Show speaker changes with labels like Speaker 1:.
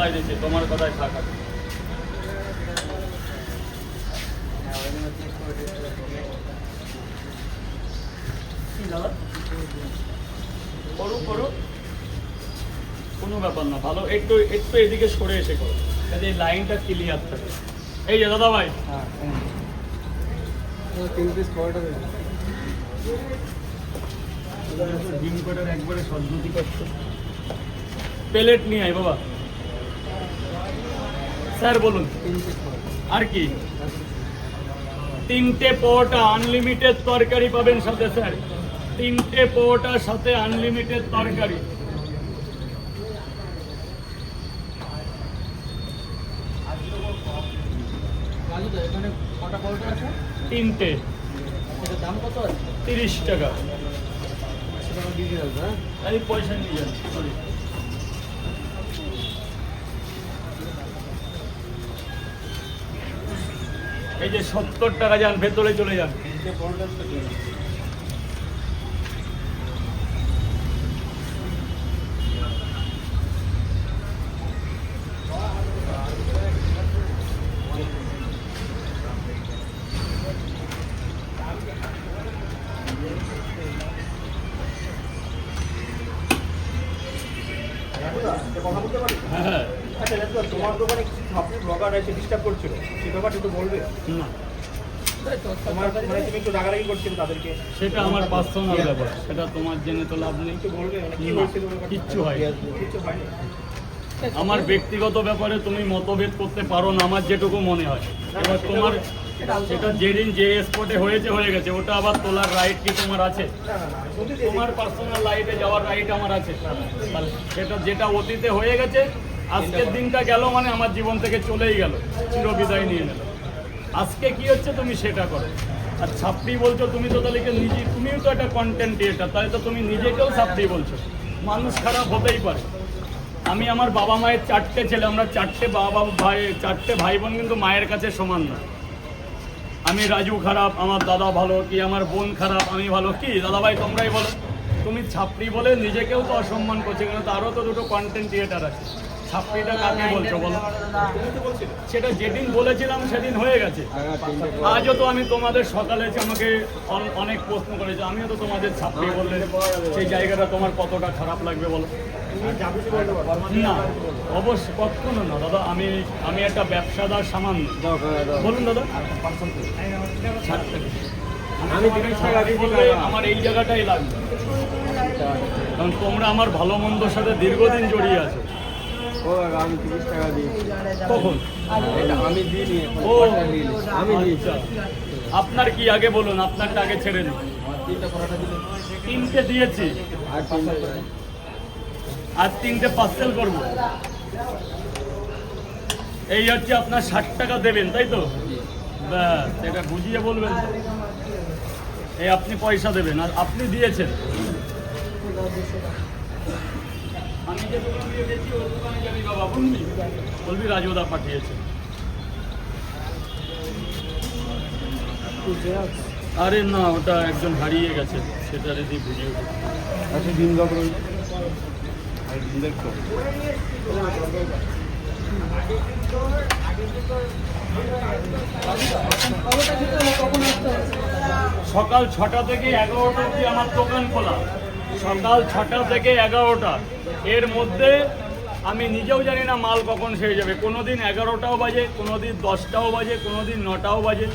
Speaker 1: কথাই দিচ্ছি, তোমার কথায় থাকা। করো করো, কোনো ব্যাপার না। ভালো, একটু একটু এদিকে সরে এসে করো, যাতে এই লাইনটা ক্লিয়ার থাকে। এই যে দাদা ভাই, ডিম কোটার একবারে সদ্যতি করছো। প্লেট নিয়ে আয় বাবা। স্যার বলুন আর কি? 3টে পরোটা আনলিমিটেড তরকারি পাবেন সাথে স্যার, 3টে পরোটার সাথে আনলিমিটেড তরকারি। তিনটে, দাম কত আছে? 30 টাকা। এই পয়সা নিয়ে যান, সরি। এই যে 70 টাকা, যান ভেতরে চলে যান। হ্যাঁ,
Speaker 2: তোমার দোকানে কিছু ছাত্রী ব্লগার এসে ডিস্টার্ব করছিল, সেই ব্যাপারটা একটু বলবে?
Speaker 1: না
Speaker 2: তোমার মানে তুমি একটু রাগারাগি করছিলে তাদেরকে,
Speaker 1: সেটা আমার পার্সোনাল ব্যাপার, সেটা তোমার জেনে তো লাভ নেই।
Speaker 2: একটু বলবে মানে কি
Speaker 1: না,
Speaker 2: হয়েছিল?
Speaker 1: কিচ্ছু হয় না।
Speaker 2: কিছু হয়নি।
Speaker 1: আমার ব্যক্তিগত ব্যাপারে তুমি মতভেদ করতে পারো না, আমার যেটুকু মনে হয়। এবার তোমার সেটা যেদিন যে স্পটে হয়েছে হয়ে গেছে, ওটা আবার তোলার রাইট কি তোমার আছে? তোমার পার্সোনাল লাইফে যাওয়ার রাইট আমার আছে। তাহলে সেটা যেটা অতীতে হয়ে গেছে, আজকের দিনটা গেল মানে আমার জীবন থেকে চলেই গেল, চিরবিদায় নিয়ে নিল। আজকে কি হচ্ছে তুমি সেটা করো। আর ছাপড়ি বলছো তুমি, তো তাহলে নিজে, তুমিও তো একটা কন্টেন্ট ক্রিয়েটার, তাহলে তো তুমি নিজেকেও ছাপড়ি বলছো। মানুষ খারাপ হতেই পারে। আমি আমার বাবা মায়ের 4টে ছেলে, আমরা 4টে ভাই, 4টে ভাই বোন কিন্তু মায়ের কাছে সমান না। আমি রাজু খারাপ, আমার দাদা ভালো, কি আমার বোন খারাপ, আমি ভালো, কি দাদা ভাই তোমরাই বলো। তুমি ছাপড়ি বলে নিজেকেও তো অসম্মান করছে, কেন তারও তো দুটো কন্টেন্ট ক্রিয়েটার আছে। ছাপড়িটা কাকে বলছো বলো? সেটা যেদিন বলেছিলাম সেদিন হয়ে গেছে। আজও তো আমি তোমাদের সকালে আমাকে অনেক প্রশ্ন করেছে, আমিও তো তোমাদের ছাপড়ি বললে সেই জায়গাটা তোমার কতটা খারাপ লাগবে বলো? না, অবশ্যই কখনো না দাদা। আমি একটা ব্যবসাদার সামান্য। বলুন দাদা। আমি 30 টাকা বললে আমার এই জায়গাটাই লাগবে, কারণ তোমরা আমার ভালো মন্দর সাথে দীর্ঘদিন জড়িয়ে আছো।
Speaker 3: আমি 30 টাকা দিই।
Speaker 1: কখন?
Speaker 3: আমি দিইনি।
Speaker 1: ও
Speaker 3: আমি দিই।
Speaker 1: আচ্ছা, আপনার কি আগে বলুন, আপনারটা আগে ছেড়ে দিন। 3টে দিয়েছি, আর 3টে পার্সেল করবো। এই হচ্ছে আপনার 60 টাকা দেবেন, তাই তো? ব্যাস, এটা বুঝিয়ে বলবেন তো। এই আপনি পয়সা দেবেন, আর আপনি দিয়েছেন। আমি যে দোকান দিয়ে গেছি ওই দোকানে যাবি বাবা, বলবি রাজুদা পাঠিয়েছে। আরে না, ওটা একজন হারিয়ে গেছে, সেটা রেডি ভিডিও।
Speaker 3: আচ্ছা, দিন কখন? দেখো
Speaker 1: সকাল 6টা থেকে 11টা অবধি আমার দোকান খোলা। সকাল 6টা থেকে 11টা, এর মধ্যে আমি নিজেও জানি না মাল কখন শেষ যাবে। কোনোদিন 11টাও বাজে, কোনোদিন 10টাও বাজে, কোনোদিন 9টাও বাজে।